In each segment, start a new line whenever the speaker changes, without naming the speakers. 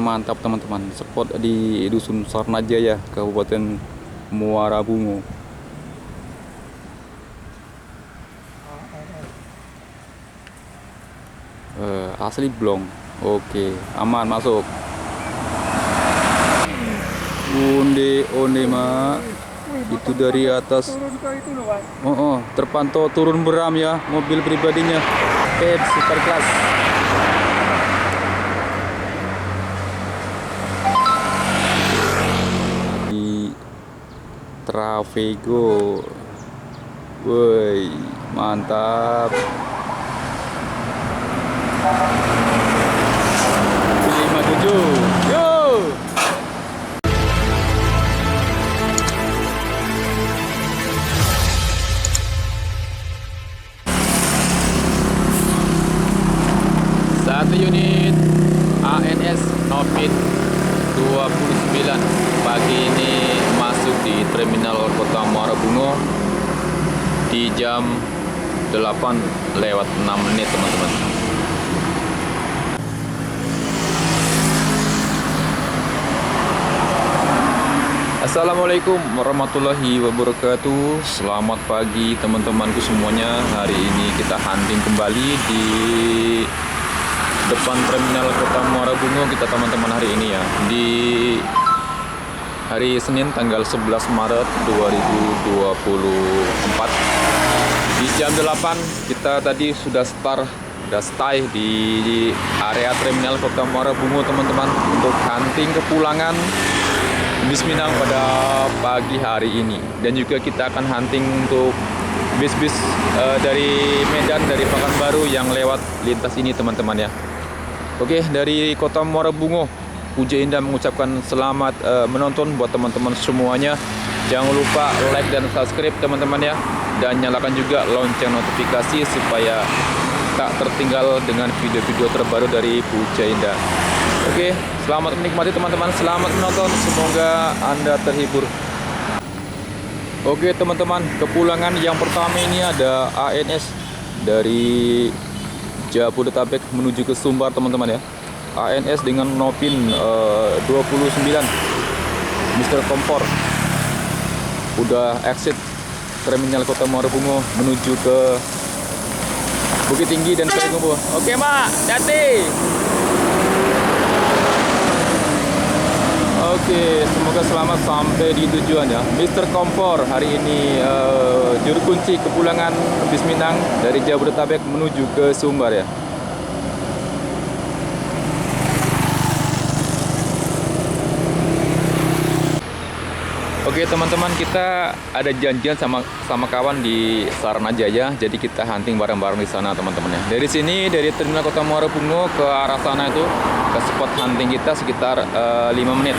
spotnya mantap teman-teman. Spot di Dusun Sarnajaya, Kabupaten Muara Bungo. Asli blong. Oke, aman masuk. Onde onde mak. Itu dari atas. Terpantau turun beram ya mobil pribadinya. Super kelas. Di Travego. Woi, mantap. 57. Yo. Satu unit ANS Novit 29 pagi ini masuk di Terminal Kota Muara Bungo di jam 8:06 teman-teman. Assalamualaikum warahmatullahi wabarakatuh. Selamat pagi teman-temanku semuanya. Hari ini kita hunting kembali di depan Terminal Kota Muara Bungo kita teman-teman hari ini ya. Di hari Senin tanggal 11 Maret 2024 di jam 8 kita tadi sudah stay di area Terminal Kota Muara Bungo teman-teman untuk hunting kepulangan bis Minang pada pagi hari ini. Dan juga kita akan hunting untuk bis-bis dari Medan, dari Pekanbaru yang lewat lintas ini teman-teman ya. Oke, dari Kota Muara Bungo, Puja Indah mengucapkan selamat menonton buat teman-teman semuanya. Jangan lupa like dan subscribe teman-teman ya, dan nyalakan juga lonceng notifikasi supaya tak tertinggal dengan video-video terbaru dari Puja Indah. Oke, selamat menikmati teman-teman, selamat menonton, semoga Anda terhibur. Oke teman-teman, kepulangan yang pertama ini ada ANS dari Jabodetabek menuju ke Sumbar teman-teman ya. ANS dengan Novin 29 Mr. Comfort udah exit Terminal Kota Muara Bungo menuju ke Bukit Tinggi dan Kalikumpul. Oke Mbak, hati. Oke, semoga selamat sampai di tujuan ya. Mr. Comfort hari ini juru kunci kepulangan bis Minang dari Jabodetabek menuju ke Sumbar ya. Oke teman-teman, kita ada janjian sama kawan di Sarnajaya, jadi kita hunting bareng-bareng di sana teman-teman ya. Dari sini, dari Terminal Kota Muara Bungo ke arah sana itu ke spot hunting kita sekitar 5 menit.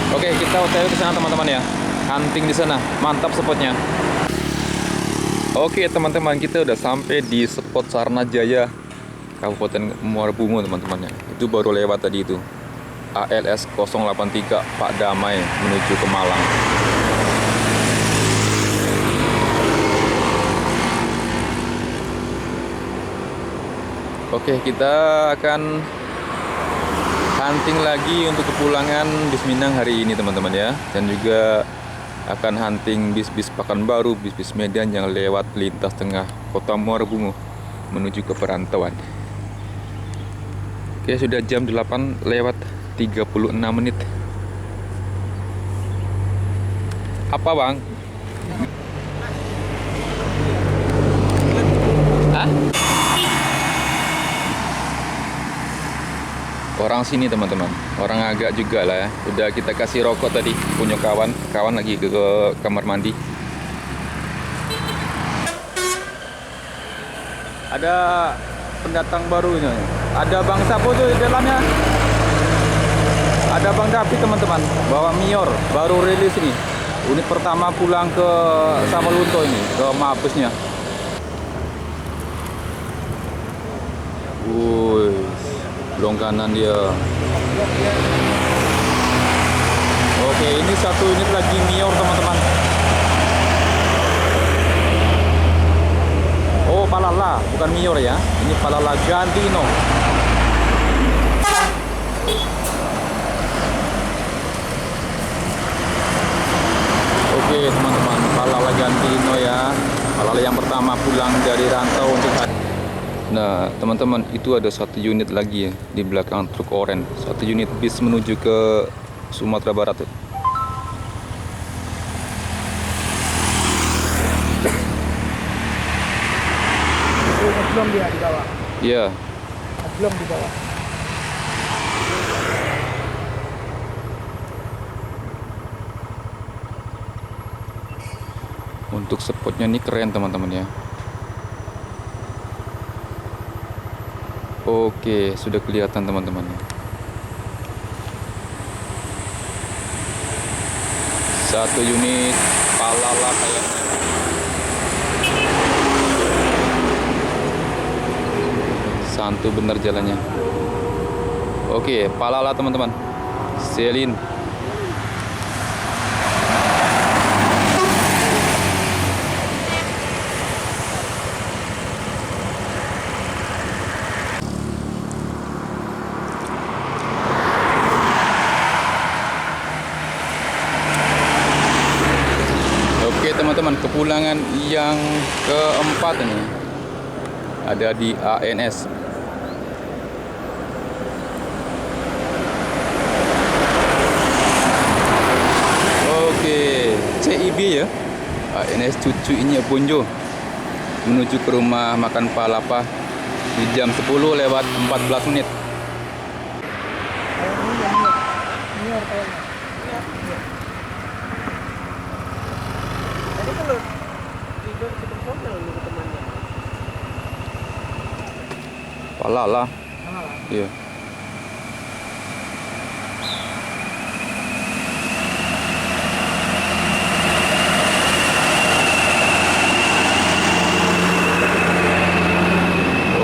Oke, kita OTW ke sana teman-teman ya. Hunting di sana, mantap spotnya. Oke teman-teman, kita udah sampai di spot Sarnajaya, Kabupaten Muara Bungo teman-teman ya. Itu baru lewat tadi itu. ALS 083 Pak Damai menuju ke Malang. Oke, kita akan hunting lagi untuk kepulangan bis Minang hari ini teman-teman ya. Dan juga akan hunting bis-bis Pekanbaru, bis-bis Medan yang lewat lintas tengah Kota Muara Bungo menuju ke perantauan. Oke, sudah jam 8 lewat 36 menit. Apa bang? Hah? Orang sini teman-teman, orang agak juga lah ya. Udah kita kasih rokok tadi, punya kawan lagi ke kamar mandi. Ada pendatang barunya. Ada Bang Sapo tuh di dalamnya. Ada Bang Dapi teman-teman, bawa Mior, baru rilis ini. Unit pertama pulang ke Samaluunto ini, ke Mabesnya. Wuih, belong kanan dia. Oke, ini satu unit lagi Mior teman-teman. Oh, Palala, bukan Mior ya. Ini Palala Gandino. Nah, teman-teman, itu ada satu unit lagi ya di belakang truk oren. Satu unit bis menuju ke Sumatera Barat. Tuh.
Belum dia di bawah.
Iya.
Belum di bawah.
Untuk spotnya ini keren teman-teman ya. Oke, sudah kelihatan teman-teman. Satu unit Palala kayaknya. Santu bener jalannya. Oke, Palala teman-teman. Selin. Oke teman-teman, kepulangan yang keempat ini ada di ANS. Oke, CIB ya. ANS Cucu ini Bonjo menuju ke rumah makan Palapa di jam 10 lewat 14 menit.
Tadi kalau tidur sebentar lu ke temannya.
Palala. Iya.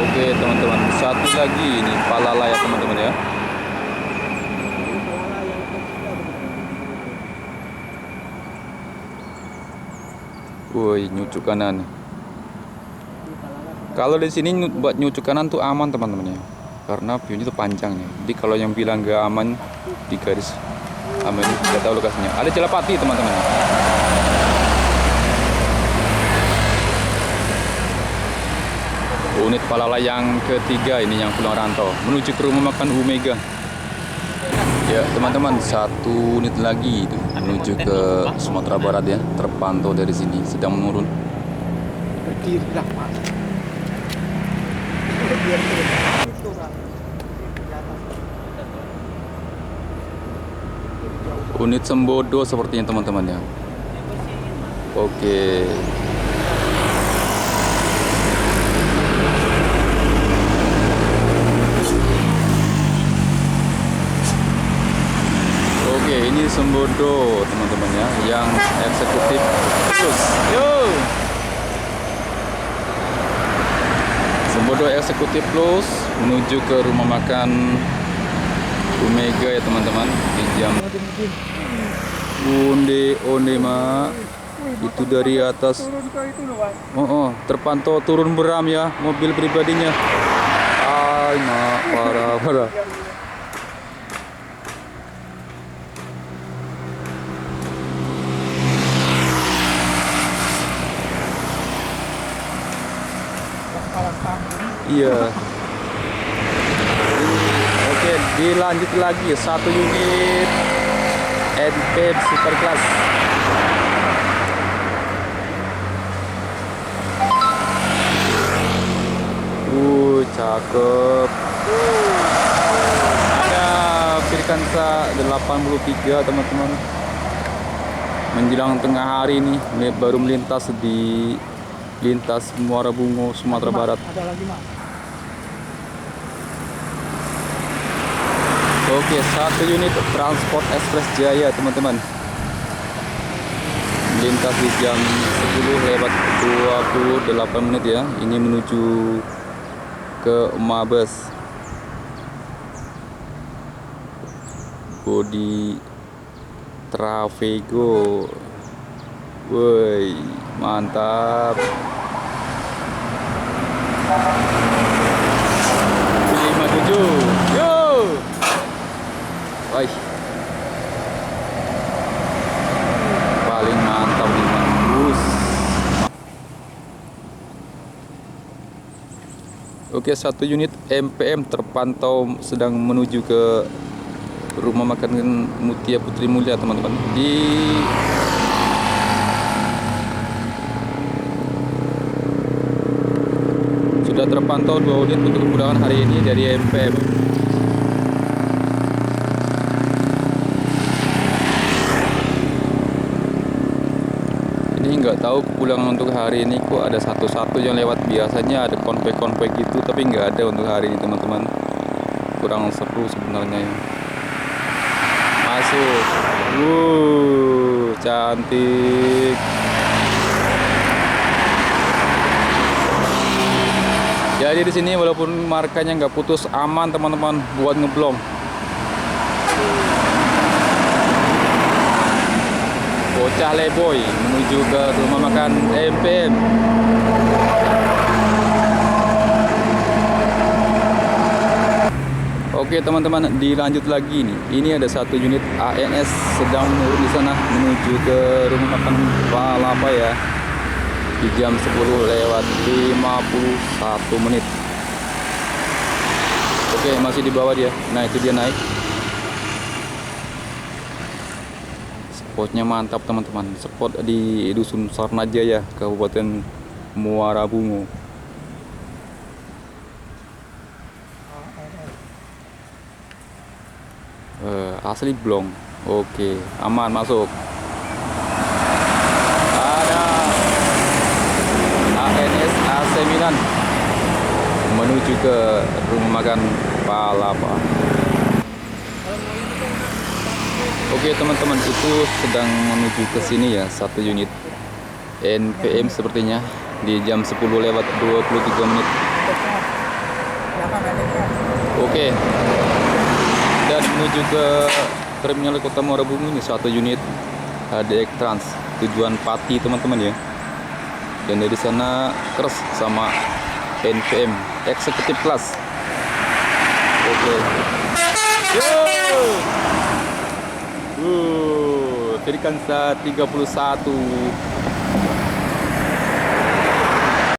Oke teman-teman, satu lagi ini Palala ya teman-teman ya. Woi, nyucuk kanan. Kalau di sini buat nyucuk kanan tuh aman teman-teman ya. Karena view-nya tuh panjang ya. Jadi kalau yang bilang gak aman di garis aman, tidak tahu lokasinya. Ada Celapati teman-teman. Unit Palala yang ketiga ini yang pulang rantau menuju ke rumah makan Omega. Ya teman-teman, satu unit lagi itu menuju ke Sumatera Barat ya, terpantau dari sini sedang menurun.
Berkirlah mas.
Unit Sembodo sepertinya teman-teman ya. Oke. Oke, ini Sembodo teman-teman ya, yang eksekutif plus. Yo. Sembodo eksekutif plus menuju ke rumah makan Omega ya teman-teman di jam onde mak itu dari atas. Terpantau turun beram ya mobil pribadinya. Ay mak, parah. Iya. Oke, dilanjut lagi satu unit NP Super Class. Cakep. Ada Firkansa 83 teman-teman. Menjelang tengah hari nih, baru melintas di lintas Muara Bungo, Sumatera Barat.
Ada lagi mas.
Oke, satu unit Transport Express Jaya teman-teman. Melintas di jam 10 lewat 28 menit ya. Ini menuju ke Mabes. Bodi Travego. Woi, mantap. 57. Yo. Woi. Paling mantap nih, bagus. Oke, satu unit MPM terpantau sedang menuju ke rumah makan Mutia Putri Mulia, teman-teman. Sudah terpantau 2 unit untuk kepulangan hari ini dari MPM. Ini nggak tahu kepulangan untuk hari ini kok ada satu-satu yang lewat. Biasanya ada konvoy-konvoy gitu, tapi nggak ada untuk hari ini, teman-teman. Kurang seru sebenarnya ya. Masuk. Cantik. Jadi di sini walaupun markanya nggak putus, aman teman-teman buat ngeblong. Bocah leboy menuju ke rumah makan MPM. Oke teman-teman, dilanjut lagi nih. Ini ada satu unit ANS sedang menurun di sana menuju ke rumah makan Palapa ya. Di jam 10 lewat 51 menit. Oke, masih di bawah dia. Nah, itu dia naik. Spotnya mantap teman-teman. Spot di Dusun Sarnajaya, Kabupaten Muara Bungo. Asli blong. Oke, aman masuk. Ada ANS AC Milan menuju ke rumah makan Palapa. Oke teman-teman, itu sedang menuju ke sini ya, satu unit NPM sepertinya di jam 10 lewat 23 menit. Oke. Dan menuju ke terminal Kota Muara Bungo ini satu unit HDX Trans tujuan Pati teman-teman ya. Dan dari sana Kers sama NPM Executive Class. Oke. Trikansa 31